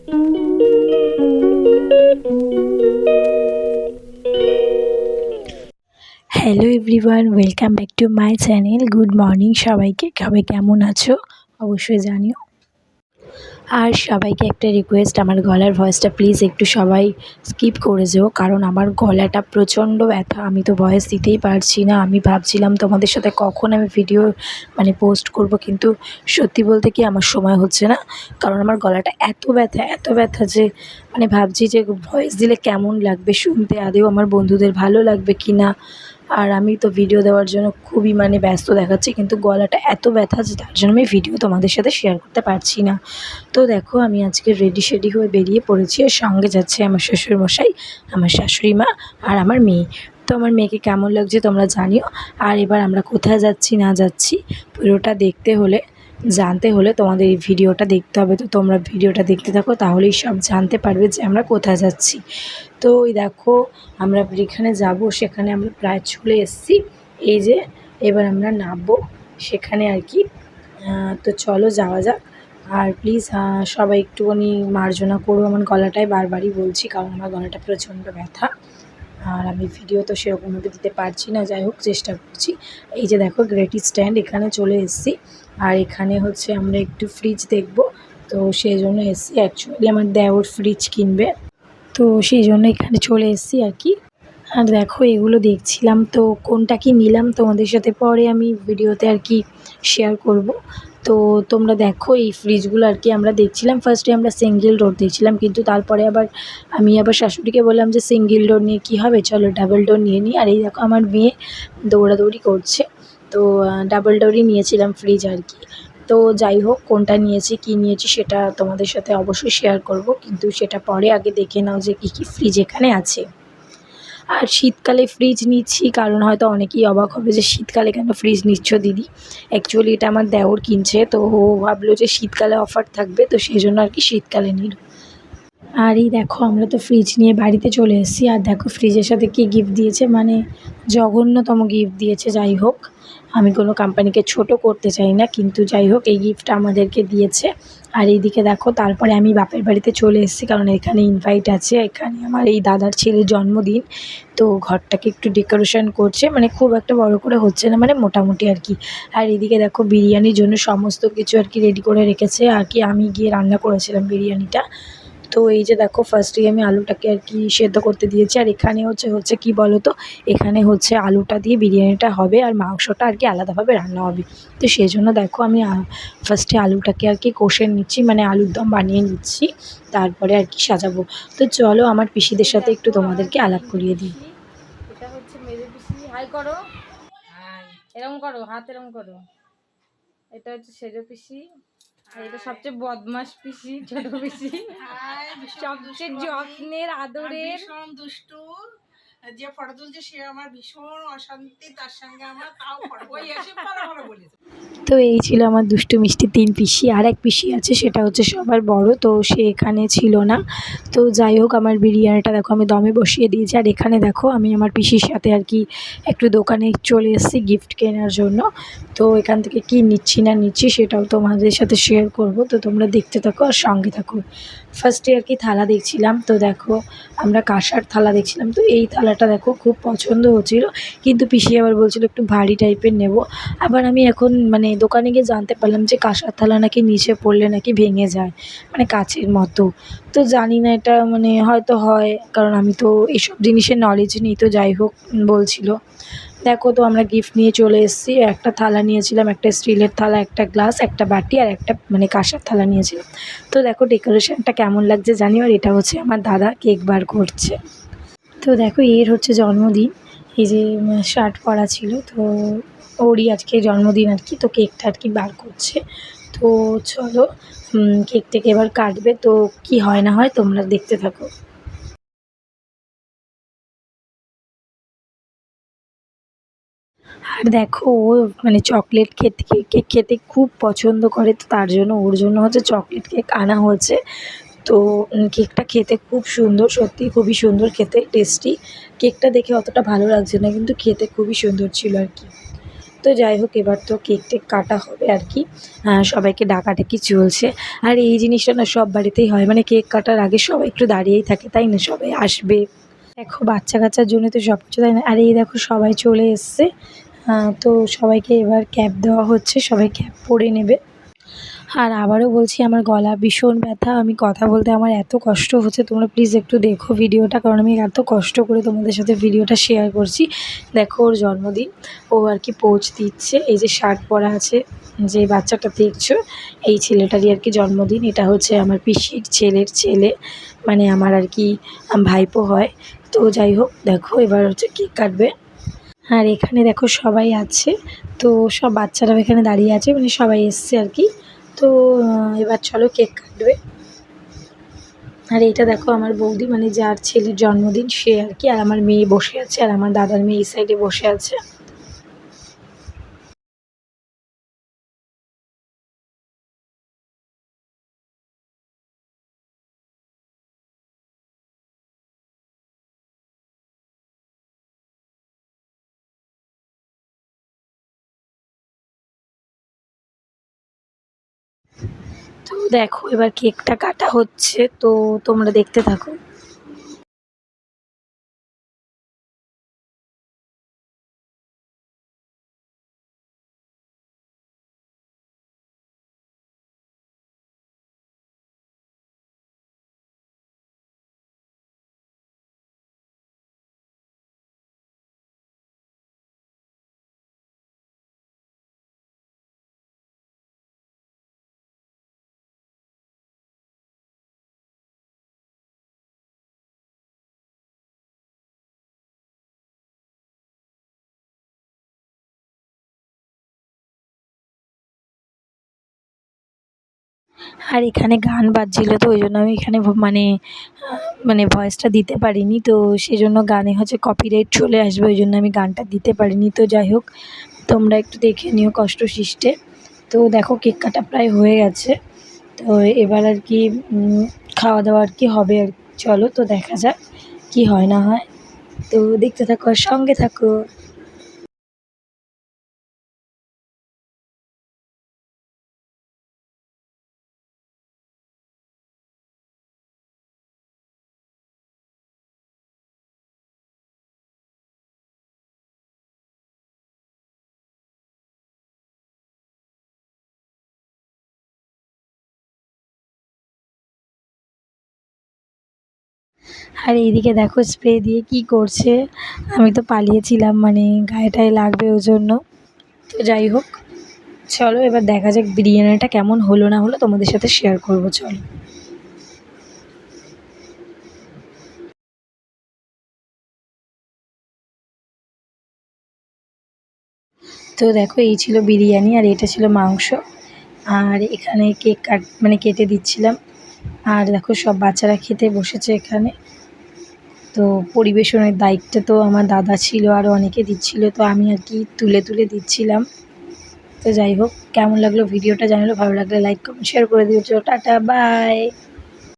Hello everyone, welcome back to my channel. Good morning সবাইকে। সবাই কেমন আছো অবশ্যই জানিও। আর সবাইকে একটা রিকোয়েস্ট, আমার গলার ভয়েসটা প্লিজ একটু সবাই স্কিপ করে যেও, কারণ আমার গলাটা প্রচণ্ড ব্যথা। আমি তো ভয়েস দিতেই পারছি না। আমি ভাবছিলাম তোমাদের সাথে কখন আমি ভিডিও পোস্ট করব, কিন্তু সত্যি বলতে কি আমার সময় হচ্ছে না, কারণ আমার গলাটা এত ব্যথা যে ভাবছি যে ভয়েস দিলে কেমন লাগবে শুনতে, আদেও আমার বন্ধুদের ভালো লাগবে কি না। আর আমি তো ভিডিও দেওয়ার জন্য খুবই ব্যস্ত দেখাচ্ছি, কিন্তু গলাটা এত ব্যথা যে তার জন্য আমি ভিডিও তোমাদের সাথে শেয়ার করতে পারছি না। তো দেখো আমি আজকে রেডি হয়ে বেরিয়ে পড়েছি, আর সঙ্গে যাচ্ছে আমার শ্বশুরমশাই, আমার শাশুড়ি মা আর আমার মেয়ে। তো আমার মেয়েকে কেমন লাগছে তোমরা জানিও। আর এবার আমরা কোথায় যাচ্ছি না যাচ্ছি পুরোটা দেখতে হলে, জানতে হলে তোমাদের এই ভিডিওটা দেখতে হবে। তো তোমরা ভিডিওটা দেখতে থাকো, তাহলেই সব জানতে পারবে যে আমরা কোথায় যাচ্ছি। তো ওই দেখো আমরা যেখানে যাব সেখানে আমরা প্রায় চলে এসেছি। এই যে এবার আমরা নামবো সেখানে আর কি। তো চলো যাওয়া যাক। আর প্লিজ সবাই একটুখানি মার্জনা করো, আমার গলাটায় বারবারই বলছি, কারণ আমার গলাটা প্রচণ্ড ব্যথা। আর আমি ভিডিও তো সেরকমভাবে দিতে পারছি না, যাই হোক চেষ্টা করছি। এই যে দেখো গ্রেট স্ট্যান্ড, এখানে চলে এসেছি। আর এখানে হচ্ছে আমরা একটু ফ্রিজ দেখব, তো সেই জন্য এসেছি। অ্যাকচুয়ালি আমার দেওর ফ্রিজ কিনবে, তো সেই জন্য এখানে চলে এসেছি আর কি। আর দেখো এগুলো দেখছিলাম, তো কোনটা কি নিলাম তোমাদের সাথে পরে আমি ভিডিওতে আর কি শেয়ার করব। তো তোমরা দেখো এই ফ্রিজগুলো আর কি আমরা দেখছিলাম। ফার্স্টে আমরা সিঙ্গেল ডোর দেখছিলাম, কিন্তু তারপরে আমি শাশুড়িকে বললাম যে সিঙ্গেল ডোর নিয়ে কী হবে, চলো ডাবল ডোর নিয়ে নিই। আর এই দেখো আমার মেয়ে দৌড়াদৌড়ি করছে, তো ডাবল ডোরই নিয়েছিলাম ফ্রিজ আর কি। তো যাই হোক কোনটা নিয়েছি কী নিয়েছি সেটা তোমাদের সাথে অবশ্যই শেয়ার করব, কিন্তু সেটা পরে আগে দেখে নাও যে কী কী ফ্রিজ এখানে আছে। আর শীতকালে ফ্রিজ নিচ্ছি, কারণ হয়তো অনেকেই অবাক হবে যে শীতকালে কেন ফ্রিজ নিচ্ছ দিদি। অ্যাকচুয়ালি এটা আমার দেওর কিনছে, তো ও ভাবলো যে শীতকালে অফার থাকবে, তো সেই জন্য আর কি শীতকালে নিল। আর এই দেখো আমরা তো ফ্রিজ নিয়ে বাড়িতে চলে এসেছি। আর দেখো ফ্রিজের সাথে কী গিফট দিয়েছে, জঘন্যতম গিফট দিয়েছে। যাই হোক আমি কোনো কোম্পানিকে ছোট করতে চাই না, কিন্তু যাই হোক এই গিফটটা আমাদেরকে দিয়েছে। আর এইদিকে দেখো তারপরে আমি বাপের বাড়িতে চলে এসেছি, কারণ এখানে ইনভাইট আছে, এখানে আমার এই দাদার ছেলের জন্মদিন। তো ঘরটাকে একটু ডেকোরেশন করছে, খুব একটা বড় করে হচ্ছে না, মোটামুটি আর কি। আর এদিকে দেখো বিরিয়ানির জন্য সমস্ত কিছু আর কি রেডি করে রেখেছে আর কি। আমি গিয়ে রান্না করেছিলাম বিরিয়ানিটা। তো এই যে দেখো ফার্স্টেই আমি আলুটাকে আর কি সেদ্ধ করতে দিয়েছি। আর এখানে হচ্ছে কী বলো তো, এখানে হচ্ছে আলুটা দিয়ে বিরিয়ানিটা হবে, আর মাংসটা আর কি আলাদাভাবে রান্না হবে। তো সেই জন্য দেখো আমি ফার্স্টে আলুটাকে আর কি কষে নিচ্ছি, আলুর দম বানিয়ে নিচ্ছি, তারপরে আর কি সাজাবো। তো চলো আমার পিসিদের সাথে একটু তোমাদেরকে আলাপ করিয়ে দিই। এটা হচ্ছে মেজো পিসি। হাই করো, এরম করো, হাত এরম করো। এটা হচ্ছে সেজো পিসি। আর এটা সবচেয়ে বদমাস পিসি, ছোট পিসি, সবচেয়ে যত্নের আদরের, দুষ্টু। যে ফটো তুলছে সে আমার ভীষণ অশান্তি, তার সঙ্গে আমার তাও ওই এসে ভালো বলেছে। তো এই ছিল আমার দুষ্টু মিষ্টি 3 পিসি। আর এক পিসি আছে, সেটা হচ্ছে সবার বড়, তো সে এখানে ছিল না। তো যাই হোক আমার বিরিয়ানিটা দেখো আমি দমে বসিয়ে দিয়েছি। আর এখানে দেখো আমি আমার পিসির সাথে আর কি একটু দোকানে চলে এসেছি গিফট কেনার জন্য। তো এখান থেকে কী নিচ্ছি না নিচ্ছি সেটাও তোমাদের সাথে শেয়ার করব, তো তোমরা দেখতে থাকো আর সঙ্গে থাকো। ফার্স্টে আর কি থালা দেখছিলাম, তো দেখো আমরা কাঁসার থালা দেখছিলাম। তো এই থালাটা দেখো খুব পছন্দ হচ্ছিল, কিন্তু পিসি আবার বলছিল একটু ভারী টাইপের নেব। আবার আমি এখন দোকানে গিয়ে জানতে পারলাম যে কাঁসার থালা নাকি নিচে পড়লে নাকি ভেঙে যায়, কাঁচের মতো। তো জানি না এটা হয়তো হয়, কারণ আমি তো এসব জিনিসের নলেজ নেই। তো যাই হোক বলছিল। দেখো তো আমরা গিফট নিয়ে চলে এসেছি। একটা থালা নিয়েছিলাম, একটা স্টিলের থালা, একটা গ্লাস, একটা বাটি, আর একটা কাঁসার থালা নিয়েছিলাম। তো দেখো ডেকোরেশনটা কেমন লাগছে জানিও। আর এটা হচ্ছে আমার দাদা কেক বার করছে। তো দেখো এর হচ্ছে জন্মদিন, এই যে শার্ট পরা ছিল, তো ওরই আজকে জন্মদিন আর কি। তো কেকটা আর কি বার করছে। তো চলো কেকটাকে এবার কাটবে, তো কি হয় না হয় তোমরা দেখতে থাকো। আর দেখো ও চকলেট খেতে, কেক খেতে খুব পছন্দ করে, তো তার জন্য ওর জন্য হচ্ছে চকলেট কেক আনা হয়েছে। তো কেকটা খেতে খুব সুন্দর, সত্যিই খুবই সুন্দর খেতে, টেস্টি। কেকটা দেখে অতটা ভালো লাগছে না, কিন্তু খেতে খুবই সুন্দর ছিল আর কি। তো যাই হোক, এবার তো কেক টেক কাটা হবে আর কি। সবাইকে ডাকাডাকি চলছে। আর এই জিনিসটা না সব বাড়িতেই হয়, মানে কেক কাটার আগে সবাই একটু দাঁড়িয়েই থাকে, তাই না? সবাই আসবে, দেখো বাচ্চা কাচ্চার জন্য তো সব কিছু, তাই না? আর এই দেখো সবাই চলে এসছে। তো সবাইকে এবার ক্যাপ দেওয়া হচ্ছে, সবাই ক্যাপ পরে নেবে। আর আবারও বলছি, আমার গলা ভীষণ ব্যথা, আমি কথা বলতে আমার এত কষ্ট হচ্ছে, তোমরা প্লিজ একটু দেখো ভিডিওটা, কারণ আমি এত কষ্ট করে তোমাদের সাথে ভিডিওটা শেয়ার করছি। দেখো ওর জন্মদিন, ও আর কি পোজ দিচ্ছে। এই যে শার্ট পরা আছে, যে বাচ্চাটা দেখছো, এই ছেলেটারই আর কি জন্মদিন। এটা হচ্ছে আমার পিসির ছেলের ছেলে, মানে আমার আর কি ভাইপো হয়। তো যাই হোক, দেখো এবার হচ্ছে কেক কাটবে। আর এখানে দেখো সবাই আছে, তো সব বাচ্চারাও এখানে দাঁড়িয়ে আছে, মানে সবাই এসছে আর কি। তো এবার চলো কেক কাটবে। আর এইটা দেখো আমার বৌদি, মানে যার ছেলের জন্মদিন সে আর কি, আর আমার মেয়ে বসে আছে, আর আমার দাদার মেয়ে এই সাইডে বসে আছে। তো দেখো এবার কেকটা কাটা হচ্ছে, তো তোমরা দেখতে থাকো। আর এখানে গান বাজছিল, তো ওই জন্য আমি এখানে মানে ভয়েসটা দিতে পারিনি। তো সেজন্য গানে হচ্ছে কপিরাইট চলে আসবে, ওই জন্য আমি গানটা দিতে পারিনি। তো যাই হোক, তোমরা একটু দেখে নিও কষ্ট সৃষ্টে। তো দেখো কেক কাটা প্রায় হয়ে গেছে, তো এবার আর কি খাওয়া দাওয়া আর কি হবে আর চলো তো দেখা যাক কি হয় না হয়। তো দেখতে থাকো আর সঙ্গে থাকো। আর এইদিকে দেখো স্প্রে দিয়ে কি করছে, আমি তো পালিয়েছিলাম, মানে গায়ে টায়ে লাগবে ওই জন্য। তো যাই হোক, চলো এবার দেখা যাক বিরিয়ানিটা কেমন হলো না হলো, তোমাদের সাথে শেয়ার করবো, চলো। তো দেখো এই ছিল বিরিয়ানি, আর এটা ছিল মাংস। আর এখানে কেক মানে কেটে দিচ্ছিলাম। আর দেখো সব বাচ্চারা খেতে বসেছে এখানে। তো পরিবেশনের দায়িত্ব তো আমার দাদা ছিল, আরও অনেকে দিচ্ছিল, তো আমি আর কি তুলে তুলে দিচ্ছিলাম। তো যাই হোক, কেমন লাগলো ভিডিওটা জানালো, ভালো লাগলে লাইক কমেন্ট শেয়ার করে দিও। Tata, by.